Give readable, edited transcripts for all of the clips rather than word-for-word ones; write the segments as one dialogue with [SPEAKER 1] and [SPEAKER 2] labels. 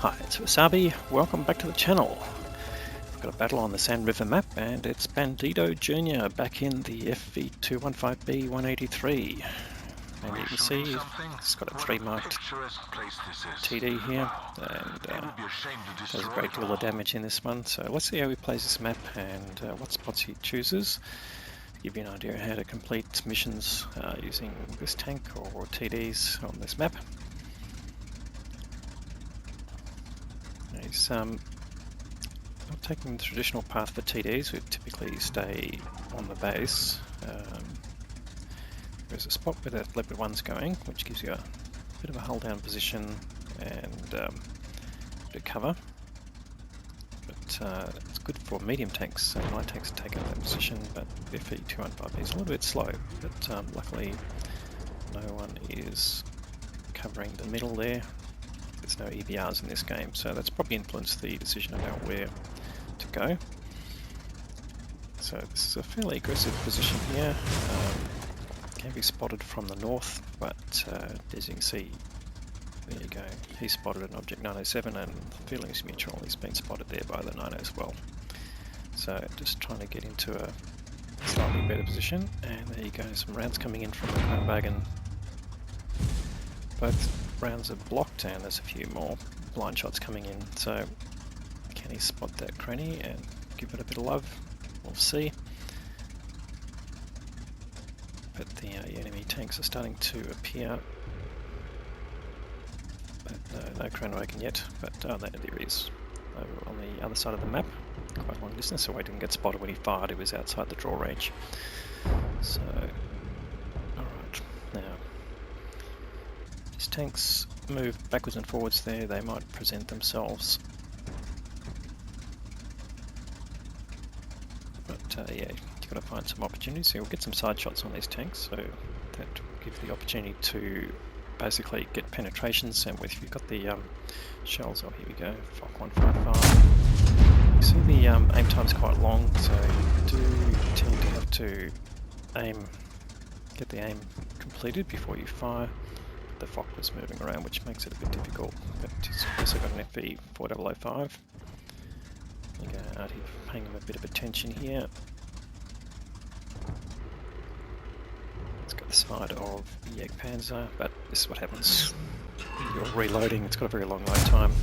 [SPEAKER 1] Hi, it's Wasabi. Welcome back to the channel. We've got a battle on the Sand River map, and it's Bandito Jr. back in the FV215B183. And you can see he's got a 3-marked TD here, and does a great deal of damage in this one. So let's see how he plays this map and what spots he chooses. Give you an idea how to complete missions using this tank or TDs on this map. He's not taking the traditional path for TDs. We typically stay on the base. There's a spot where that leopard 1's going, which gives you a bit of a hull down position and a bit of cover. But it's good for medium tanks, so light tanks take up that position, but the FV215B is a little bit slow. But luckily no one is covering the middle there. There's no EBRs in this game, so that's probably influenced the decision about where to go. So this is a fairly aggressive position here. Can be spotted from the north, but as you can see, there you go, he spotted an object 907 and feelings mutual, he's been spotted there by the 90 as well. So just trying to get into a slightly better position, and there you go, some rounds coming in from the Kronwagen. Both rounds are blocked and there's a few more blind shots coming in, so can he spot that cranny and give it a bit of love? We'll see. But the enemy tanks are starting to appear, but no Kronwagen yet, but there he is over on the other side of the map, quite a long distance away. Didn't get spotted when he fired, he was outside the draw range. So alright, now these tanks move backwards and forwards there, they might present themselves. But yeah, you've got to find some opportunities. So you'll get some side shots on these tanks, so that will give the opportunity to basically get penetrations. And if you've got the shells, oh here we go, Fock 155. You see the aim time's quite long, so you do tend to have to get the aim completed before you fire. The Fock was moving around, which makes it a bit difficult, but he's also got an FV4005. Okay, paying him a bit of attention here. It's got the side of the Jagdpanzer, but this is what happens when you're reloading. It's got a very long load time.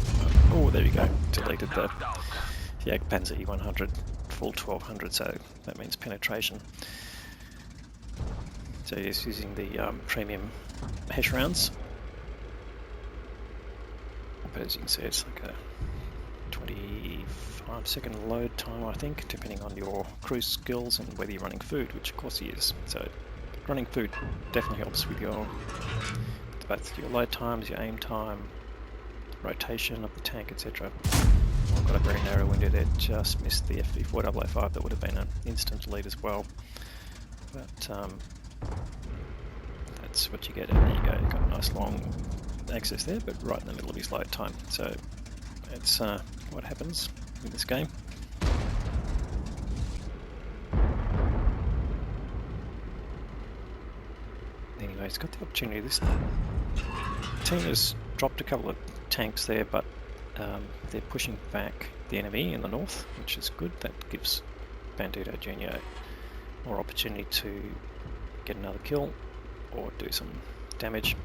[SPEAKER 1] Oh, there you go, deleted the Jagdpanzer E100, full 1200, so that means penetration. So he's using the premium hash rounds, but as you can see, it's like a 25-second load time, I think, depending on your cruise skills and whether you're running food, which of course he is. So running food definitely helps with both your load times, your aim time, rotation of the tank, etc. I've got a very narrow window there, just missed the FV4005. That would have been an instant lead as well, but that's what you get. And there you go, you've got a nice long access there, but right in the middle of his load time. So that's what happens in this game. Anyway, it's got the opportunity. This team has dropped a couple of tanks there, but they're pushing back the enemy in the north, which is good. That gives Bandito Jr. more opportunity to get another kill or do some damage.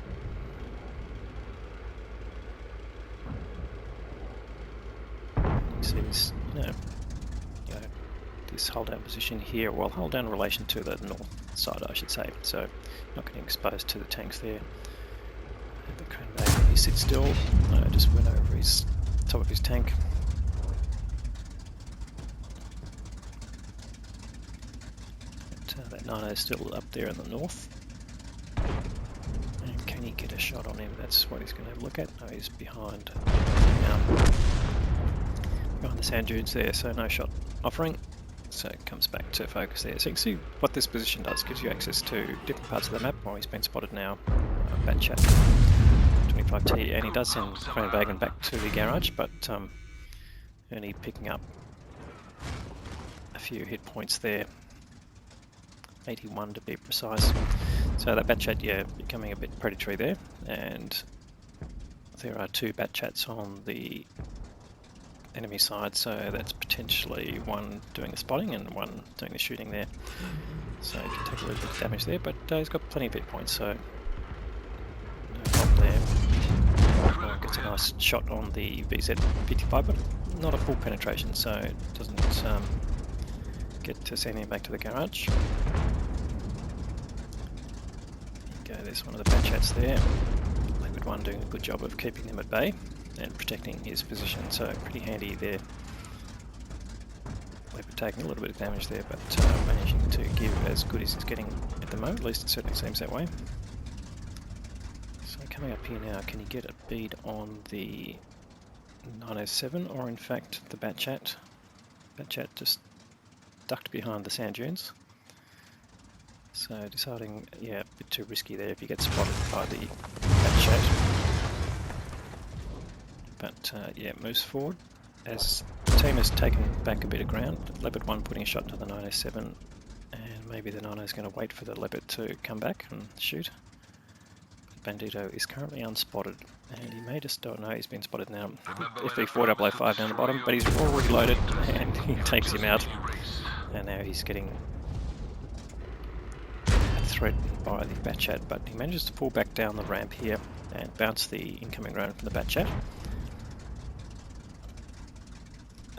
[SPEAKER 1] You see this, this hold down position here, well, hold down in relation to the north side, I should say, so not getting exposed to the tanks there. And the Kronwagen, he sits still, just went over his top of his tank. But that 90 is still up there in the north. And can he get a shot on him? That's what he's going to have a look at. No, he's behind the sand dunes there, so no shot offering. So it comes back to focus there. So you can see what this position does. Gives you access to different parts of the map. Well, he's been spotted now. Batchat 25T, and he does send Kronwagen back to the garage, but only picking up a few hit points there. 81 to be precise. So that Batchat, yeah, becoming a bit predatory there, and there are 2 bat chats on the enemy side, so that's potentially one doing the spotting and one doing the shooting there. So he can take a little bit of damage there, but he's got plenty of hit points, so no problem there. Gets a nice shot on the VZ-55, but not a full penetration, so it doesn't get to send him back to the garage. There you go, there's one of the bat chats there. Liquid One doing a good job of keeping them at bay and protecting his position, so pretty handy there. Leopard taking a little bit of damage there, but managing to give as good as he's getting at the moment, at least it certainly seems that way. So coming up here now, can he get a bead on the 907 or in fact the bat chat? Bat chat just ducked behind the sand dunes. So deciding, yeah, a bit too risky there if you get spotted by the bat chat. But yeah, moves forward as the team has taken back a bit of ground. Leopard 1 putting a shot to the 907, and maybe the 90 is going to wait for the Leopard to come back and shoot. Bandito is currently unspotted, and he may just don't know he's been spotted now. FV4005 down the bottom, but he's already loaded, and he takes him out. And now he's getting threatened by the bat chat, but he manages to pull back down the ramp here and bounce the incoming round from the bat chat.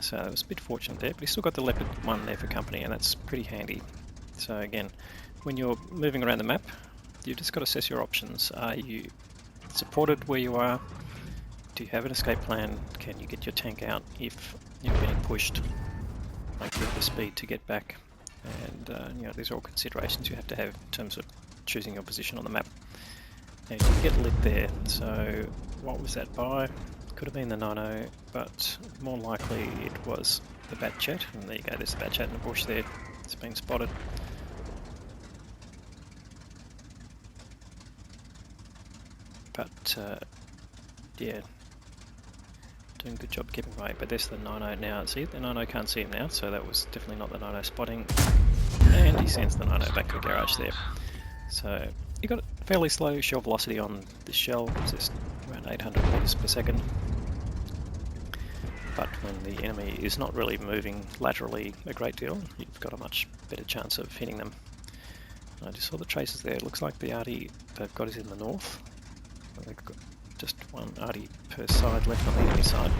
[SPEAKER 1] So it was a bit fortunate there, but he's still got the Leopard 1 there for company, and that's pretty handy. So again, when you're moving around the map, you've just got to assess your options. Are you supported where you are? Do you have an escape plan? Can you get your tank out if you're being pushed? Like, you have the speed to get back, and you know, these are all considerations you have to have in terms of choosing your position on the map. And you get lit there, so what was that by? Could have been the 90, but more likely it was the bat chat. And there you go, there's the bat chat in the bush there. It's been spotted. But yeah, doing a good job keeping away. But there's the 90 now. See, the 90 can't see him now, so that was definitely not the 90 spotting. And he sends the 90 back to the garage there. So you got a fairly slow shell velocity on this shell, just around 800 meters per second. But when the enemy is not really moving laterally a great deal, you've got a much better chance of hitting them. I just saw the traces there. It looks like the arty they've got is in the north. They've got just one arty per side left on the enemy side.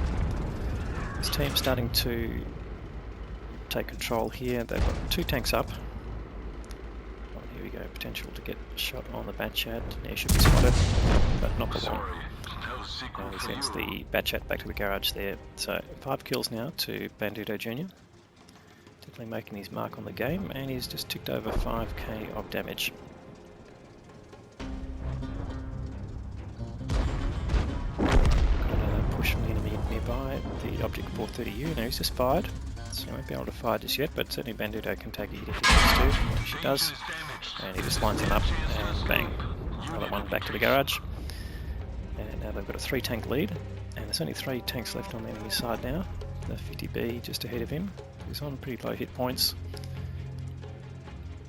[SPEAKER 1] This team's starting to take control here. They've got 2 tanks up. Oh, here we go, potential to get a shot on the bat chat. He should be spotted, but not the one. He sends the bat chat back to the garage there. So 5 kills now to Bandito Jr. Definitely making his mark on the game, and he's just ticked over 5k of damage. Push from the enemy nearby, the object 430U. Now he's just fired, so he won't be able to fire just yet, but certainly Bandito can take a hit if he wants to, which he does. And he just lines him up, and bang, another one back to the garage. And now they've got a 3 tank lead, and there's only 3 tanks left on the enemy side now. The 50B just ahead of him. He's on pretty low hit points.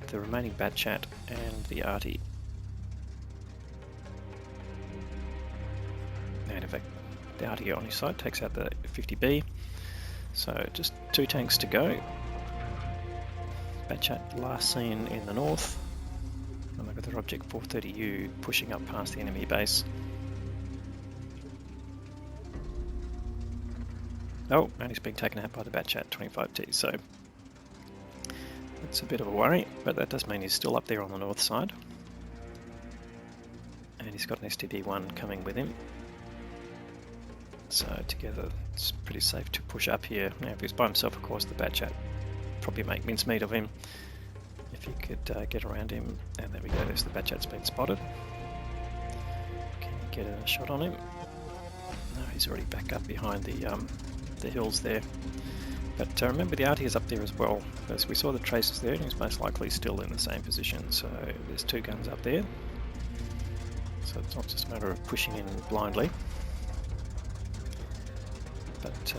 [SPEAKER 1] The remaining bat chat and the arty. And in fact, the arty on his side takes out the 50B. So just 2 tanks to go. Bat chat last seen in the north. And they've got their object 430U pushing up past the enemy base. Oh, and he's being taken out by the bat chat 25T, so it's a bit of a worry, but that does mean he's still up there on the north side. And he's got an STB-1 coming with him. So together it's pretty safe to push up here. Now if he was by himself, of course, the bat chat probably make mincemeat of him. If you could get around him, and there we go, there's the bat chat's been spotted. Can you get a shot on him? No, he's already back up behind the hills there. But remember, the arty is up there as well. As we saw the traces there, and he's most likely still in the same position. So there's 2 guns up there. So it's not just a matter of pushing in blindly. But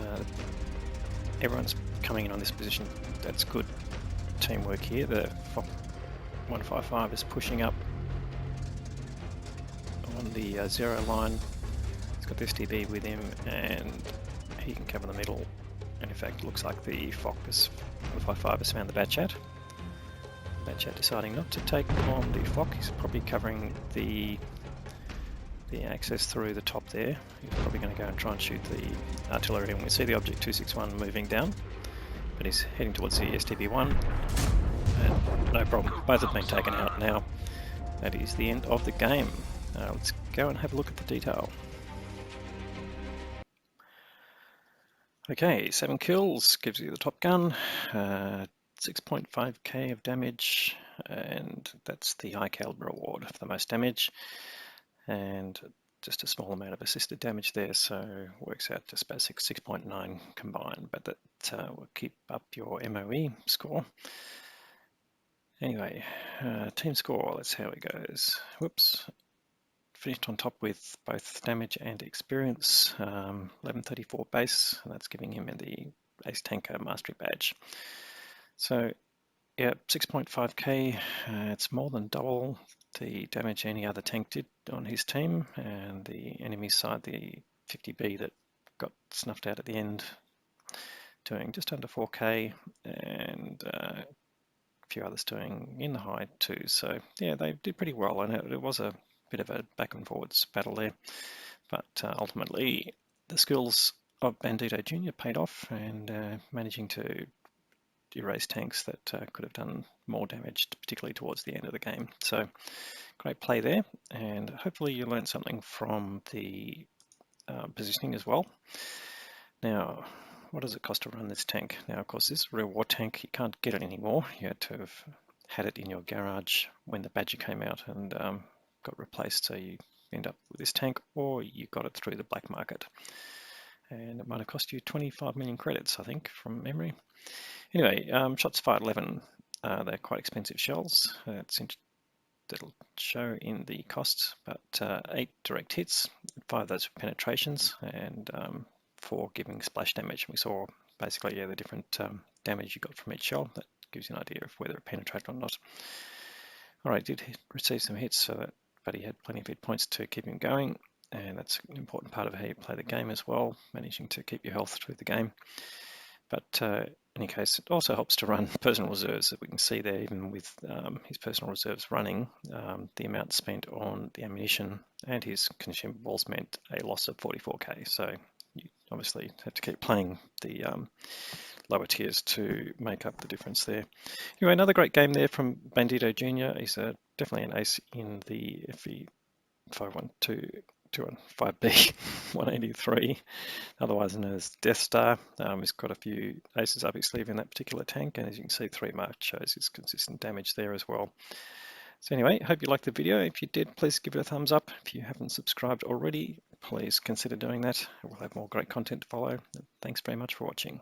[SPEAKER 1] everyone's coming in on this position. That's good teamwork here. The 155 is pushing up on the 0 line. He's got the STB with him, and he can cover the middle. And in fact, it looks like the Focus 5 has found the Batchat. Batchat deciding not to take on the Fox. He's probably covering the access through the top there. He's probably going to go and try and shoot the artillery, and we see the Object 261 moving down, but he's heading towards the STB-1, and no problem, both have been taken out now. That is the end of the game. Let's go and have a look at the detail. Okay, 7 kills, gives you the top gun, 6.5k of damage, and that's the high caliber award for the most damage, and just a small amount of assisted damage there, so works out just about 6.9 combined, but that will keep up your MOE score. Anyway, team score, let's see how it goes. Whoops. Finished on top with both damage and experience, 1134 base, and that's giving him the Ace Tanker Mastery Badge. So yeah, 6.5k, it's more than double the damage any other tank did on his team, and the enemy side, the 50B that got snuffed out at the end, doing just under 4k, and a few others doing in the high too. So yeah, they did pretty well, and it was a bit of a back and forwards battle there, but ultimately the skills of Bandito Jr. paid off, and managing to erase tanks that could have done more damage, particularly towards the end of the game. So great play there, and hopefully you learned something from the positioning as well. Now, what does it cost to run this tank? Now, of course, this is a real war tank. You can't get it anymore. You had to have had it in your garage when the Badger came out and got replaced, so you end up with this tank, or you got it through the black market, and it might have cost you 25 million credits, I think, from memory. Anyway, shots fired 11, they're quite expensive shells. That'll show in the costs, but 8 direct hits, 5 of those were penetrations, and 4 giving splash damage. We saw basically the different damage you got from each shell. That gives you an idea of whether it penetrated or not. Alright, did receive some hits, but he had plenty of hit points to keep him going, and that's an important part of how you play the game as well, managing to keep your health through the game. But in any case, it also helps to run personal reserves, that we can see there, even with his personal reserves running, the amount spent on the ammunition and his consumables meant a loss of 44k. So you obviously had to keep playing the lower tiers to make up the difference there. Anyway, another great game there from Bandito Jr. He's definitely an ace in the FE 512-215B 183, otherwise known as Death Star. He's got a few aces up his sleeve in that particular tank, and as you can see, 3 mark shows his consistent damage there as well. So anyway, hope you liked the video. If you did, please give it a thumbs up. If you haven't subscribed already, please consider doing that. We'll have more great content to follow. Thanks very much for watching.